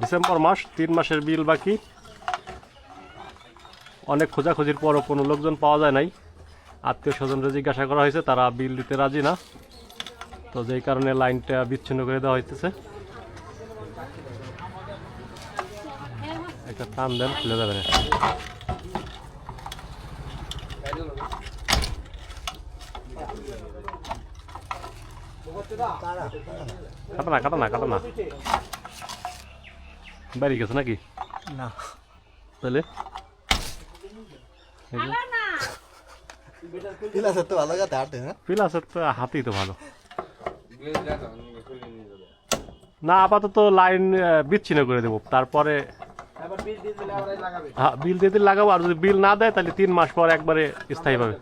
December মাস, 3 মাসের বিল বাকি। অনেক খোঁজাখুঁজির পরও কোনো লোকজন পাওয়া যায় নাই। আত্মীয় স্বজনরা জিজ্ঞাসা করা হয়েছে, তারা বিল দিতে রাজি না, তো যেই কারণে লাইনটা বিচ্ছিন্ন করে দেওয়া হইতেছে। একটা টান দেন, খুলে যাবে না। কাটা না বাড়ি গেছে নাকি? না তাহলে পিলাসের তো ভালো কথা হাঁটে না, পিলাসের তো হাতেই তো ভালো না। আপাতত লাইন বিচ্ছিন্ন করে দেবো, তারপরে হ্যাঁ বিল দিয়ে দিলে লাগাবো। আর যদি বিল না দেয় তাহলে 3 মাস পর একবারে স্থায়ীভাবে।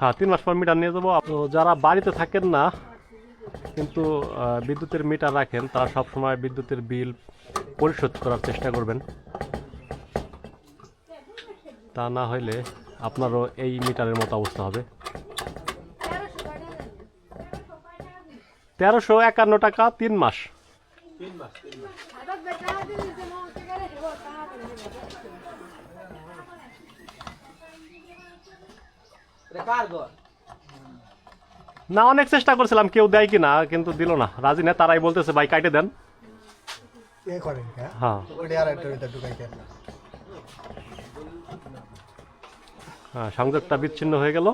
হ্যাঁ 3 মাস পর মিটার নিয়ে যাবো। তো যারা বাড়িতে থাকেন না কিন্তু বিদ্যুতের মিটার রাখেন, তারা সবসময় বিদ্যুতের বিল পরিশোধ করার চেষ্টা করবেন। তা না হলে আপনারও এই মিটারের মতো অবস্থা হবে। 1351 টাকা 3 মাস। না অনেক চেষ্টা করছিলাম কেউ দেয় কিনা, কিন্তু দিল না, রাজি না। তারাই বলতেছে ভাই কাটে দেন। হ্যাঁ সংযোগটা বিচ্ছিন্ন হয়ে গেল।